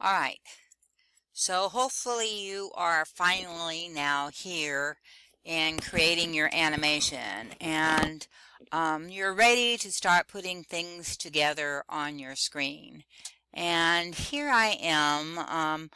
All right, so hopefully you are finally now here in creating your animation, and you're ready to start putting things together on your screen. And here I am.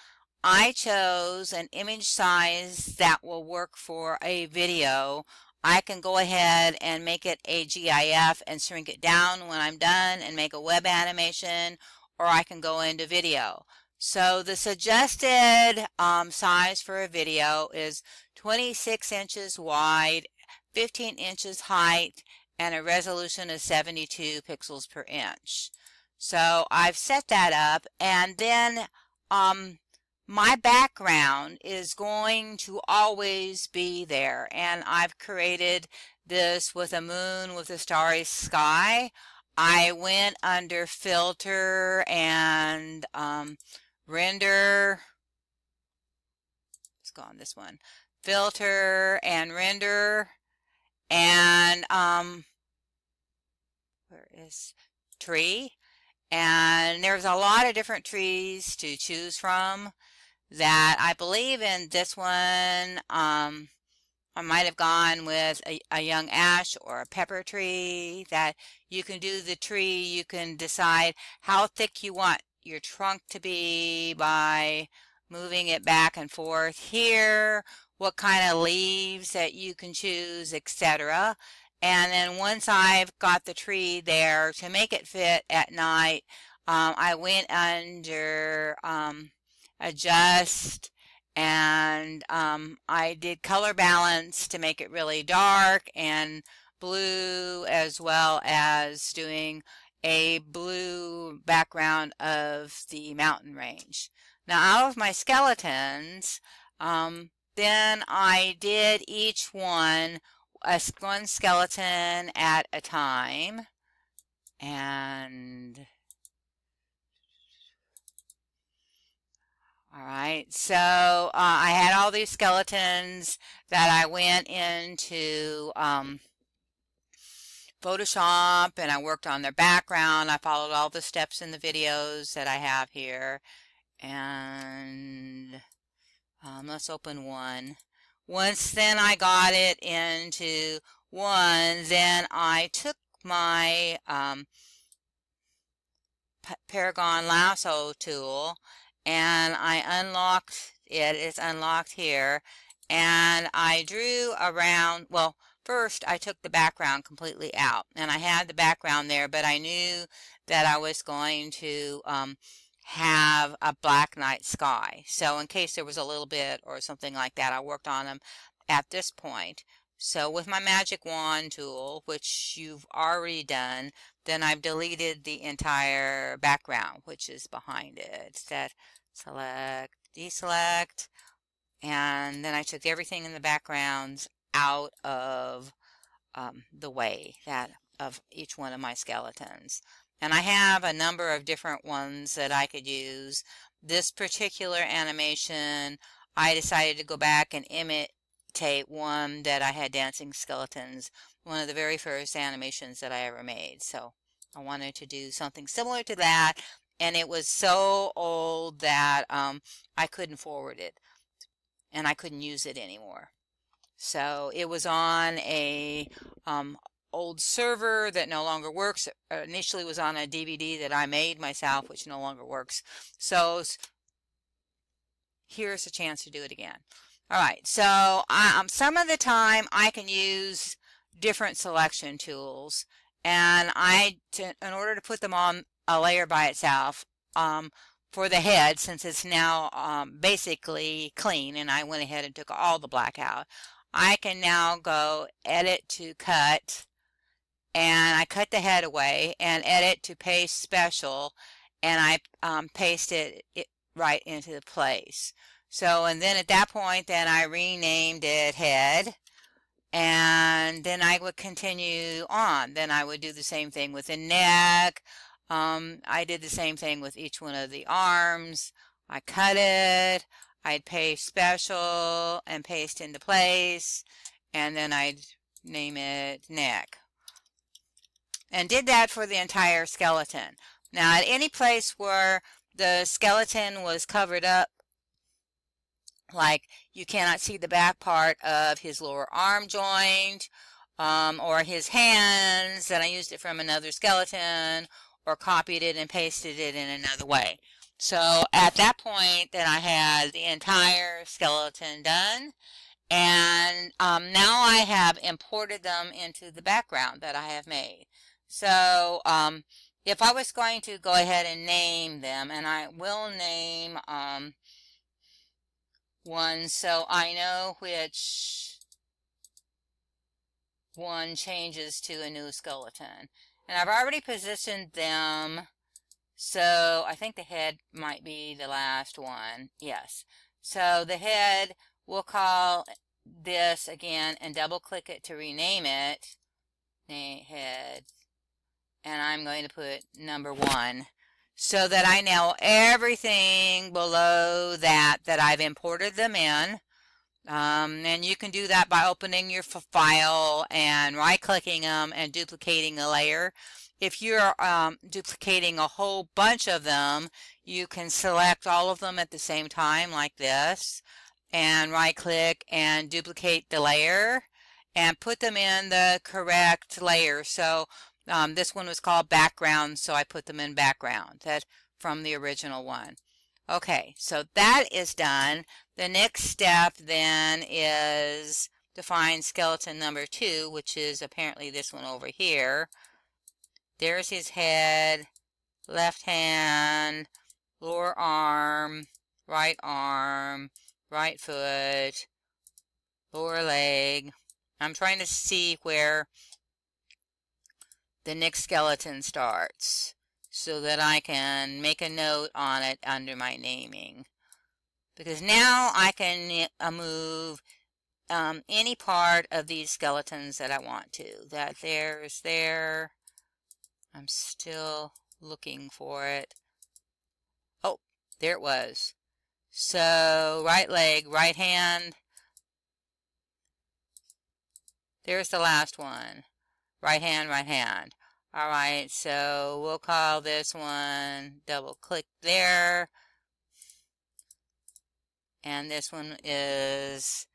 I chose an image size that will work for a video. I can go ahead and make it a GIF and shrink it down when I'm done and make a web animation, or I can go into video. So the suggested size for a video is 26 inches wide, 15 inches height, and a resolution of 72 pixels per inch. So I've set that up, and then my background is going to always be there, and I've created this with a moon with a starry sky. I went under filter and render. Let's go on this one. Filter and render, and where is tree? And there's a lot of different trees to choose from. That I believe in this one, I might have gone with a young ash or a pepper tree. That you can do the tree, you can decide how thick you want your trunk to be by moving it back and forth here, what kind of leaves that you can choose, etc. And then once I've got the tree there, to make it fit at night, I went under adjust, and I did color balance to make it really dark and blue, as well as doing a blue background of the mountain range. Now out of my skeletons, then I did each one skeleton at a time, and all right, so I had all these skeletons that I went into Photoshop, and I worked on their background. I followed all the steps in the videos that I have here, and let's open one. Once then I got it into one, then I took my Paragon Lasso tool, and I unlocked it. It's unlocked here, and I drew around. Well, first I took the background completely out, and I had the background there, but I knew that I was going to have a black night sky. So in case there was a little bit or something like that, I worked on them at this point. So with my magic wand tool, which you've already done, then I've deleted the entire background, which is behind it. That select, deselect, and then I took everything in the backgrounds out of the way that of each one of my skeletons. And I have a number of different ones that I could use. This particular animation, I decided to go back and imitate one that I had dancing skeletons, one of the very first animations that I ever made. So I wanted to do something similar to that, and it was so old that I couldn't forward it, and I couldn't use it anymore. So it was on a old server that no longer works. Initially was on a DVD that I made myself, which no longer works. So here's a chance to do it again. All right, so some of the time I can use different selection tools, and in order to put them on a layer by itself, for the head, since it's now basically clean, and I went ahead and took all the black out, I can now go edit to cut, and I cut the head away, and edit to paste special, and I paste it right into the place. So, and then at that point, then I renamed it head, and then I would continue on. Then I would do the same thing with the neck. I did the same thing with each one of the arms. I cut it, I'd paste special and paste into place, and then I'd name it neck. And did that for the entire skeleton. Now at any place where the skeleton was covered up, like you cannot see the back part of his lower arm joint, or his hands, and I used it from another skeleton, or copied it and pasted it in another way. So at that point, then I had the entire skeleton done, and now I have imported them into the background that I have made. So if I was going to go ahead and name them, and I will name one so I know which one changes to a new skeleton. And I've already positioned them, so I think the head might be the last one. Yes. So the head, we'll call this again and double click it to rename it. Head. And I'm going to put number 1, so that I know everything below that I've imported them in. And you can do that by opening your file and right-clicking them and duplicating the layer. If you're duplicating a whole bunch of them, you can select all of them at the same time like this, and right-click and duplicate the layer and put them in the correct layer. So this one was called background, so I put them in background, that from the original one. Okay, so that is done. The next step then is to find skeleton number 2, which is apparently this one over here. There's his head, left hand, lower arm, right foot, lower leg. I'm trying to see where the next skeleton starts, so that I can make a note on it under my naming. Because now I can move any part of these skeletons that I want to. That there is there. I'm still looking for it. Oh, there it was. So right leg, right hand. There's the last one. Right hand, right hand. Alright, so we'll call this one, double click there, and this one is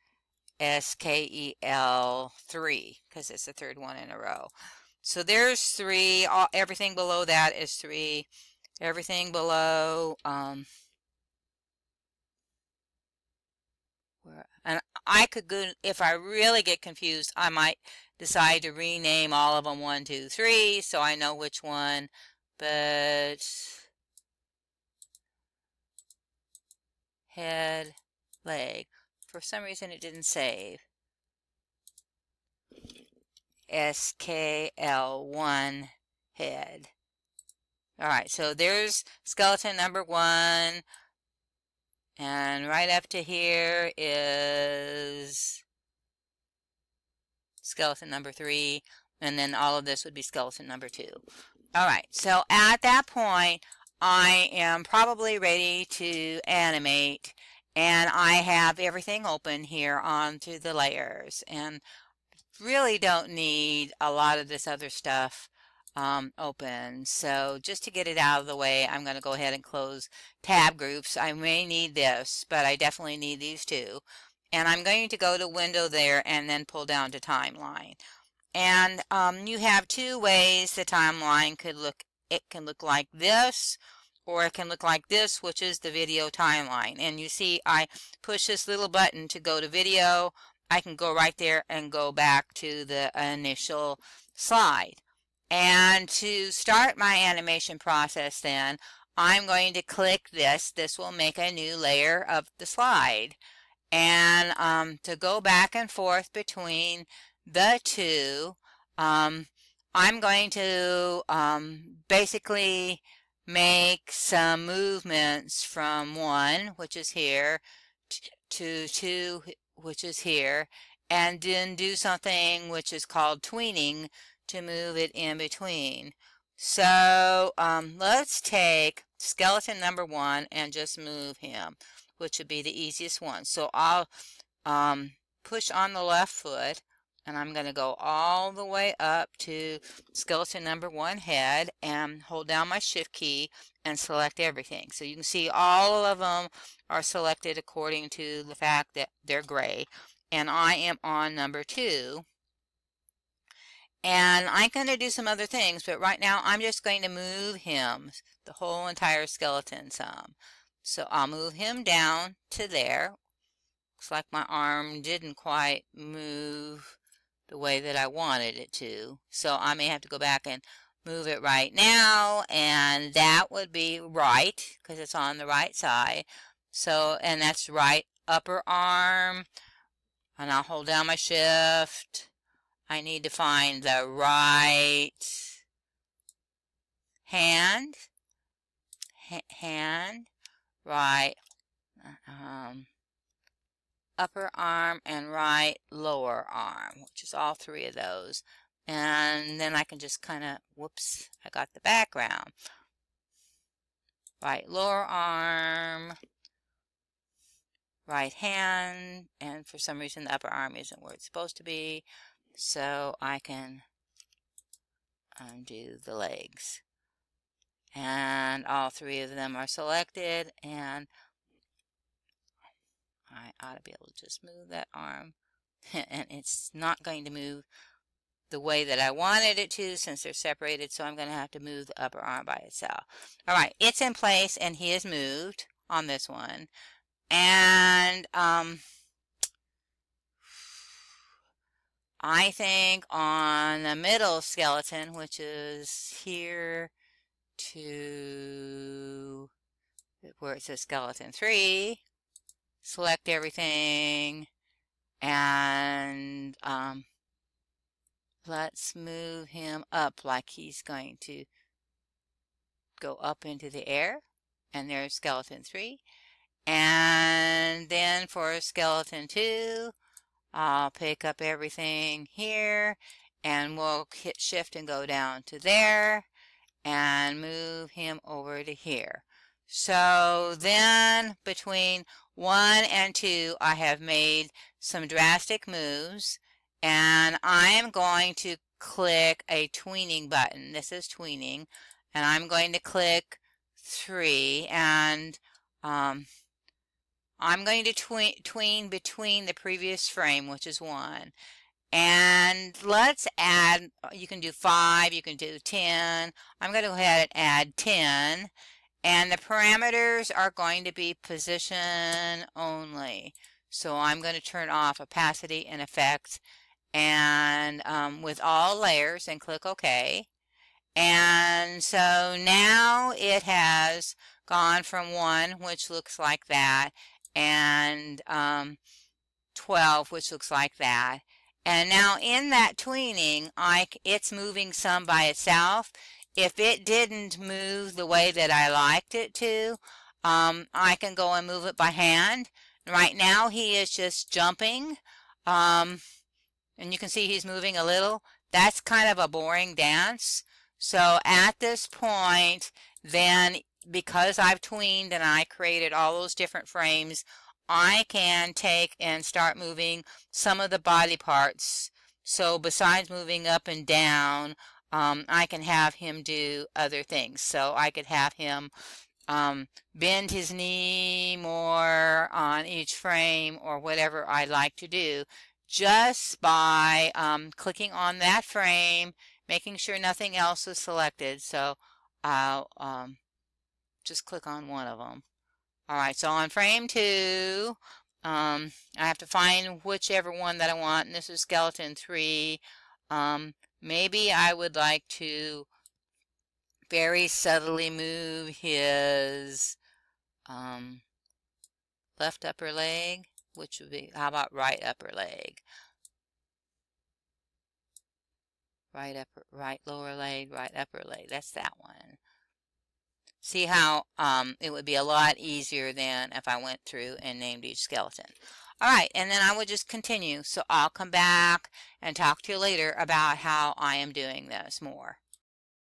SKEL3, because it's the third one in a row. So there's 3, everything below that is 3, everything below, and I could go, if I really get confused, I might decide to rename all of them 1, 2, 3, so I know which one, but head, leg. For some reason it didn't save. SKL1 head. Alright, so there's skeleton number 1, and right up to here is skeleton number 3, and then all of this would be skeleton number 2. Alright, so at that point, I am probably ready to animate, and I have everything open here onto the layers, and really don't need a lot of this other stuff open. So just to get it out of the way, I'm going to go ahead and close tab groups. I may need this, but I definitely need these two. And I'm going to go to window there and then pull down to timeline. And you have 2 ways the timeline could look. It can look like this, or it can look like this, which is the video timeline. And you see I push this little button to go to video. I can go right there and go back to the initial slide. And to start my animation process then, I'm going to click this. This will make a new layer of the slide. And to go back and forth between the 2, I'm going to basically make some movements from 1, which is here, to 2, which is here, and then do something which is called tweening to move it in between. So let's take skeleton number 1 and just move him, which would be the easiest one. So I'll push on the left foot, and I'm going to go all the way up to skeleton number 1 head and hold down my shift key and select everything. So you can see all of them are selected according to the fact that they're gray, and I am on number 2. And I'm going to do some other things, but right now I'm just going to move him, the whole entire skeleton some. So I'll move him down to there. Looks like my arm didn't quite move the way that I wanted it to. So I may have to go back and move it right now, and that would be right because it's on the right side. So, and that's right upper arm, and I'll hold down my shift. I need to find the right hand, right upper arm, and right lower arm, which is all 3 of those. And then I can just kind of, whoops, I got the background. Right lower arm, right hand, and for some reason the upper arm isn't where it's supposed to be. So I can undo the legs. And all 3 of them are selected, and I ought to be able to just move that arm. And it's not going to move the way that I wanted it to since they're separated, so I'm going to have to move the upper arm by itself. Alright, it's in place and he is moved on this one. And I think on the middle skeleton, which is here to where it says skeleton 3, select everything, and let's move him up like he's going to go up into the air. And there's skeleton 3. And then for skeleton 2, I'll pick up everything here, and we'll hit shift and go down to there and move him over to here. So then between 1 and 2 I have made some drastic moves, and I am going to click a tweening button. This is tweening, and I'm going to click 3, and I'm going to tween between the previous frame, which is 1. And let's add, you can do 5, you can do 10. I'm going to go ahead and add 10. And the parameters are going to be position only. So I'm going to turn off opacity and effects and with all layers and click OK. And so now it has gone from 1, which looks like that, and 12, which looks like that. And now in that tweening, it's moving some by itself. If it didn't move the way that I liked it to, I can go and move it by hand. Right now he is just jumping, and you can see he's moving a little. That's kind of a boring dance. So at this point, then, because I've tweened and I created all those different frames, I can take and start moving some of the body parts. So besides moving up and down, I can have him do other things. So I could have him bend his knee more on each frame, or whatever I like to do, just by clicking on that frame, making sure nothing else is selected. So I'll just click on one of them. Alright, so on frame 2, I have to find whichever one that I want, and this is skeleton 3. Maybe I would like to very subtly move his left upper leg, which would be, how about right upper leg? Right lower leg, right upper leg. That's that one. See how it would be a lot easier than if I went through and named each skeleton. Alright, and then I will just continue. So I'll come back and talk to you later about how I am doing this more.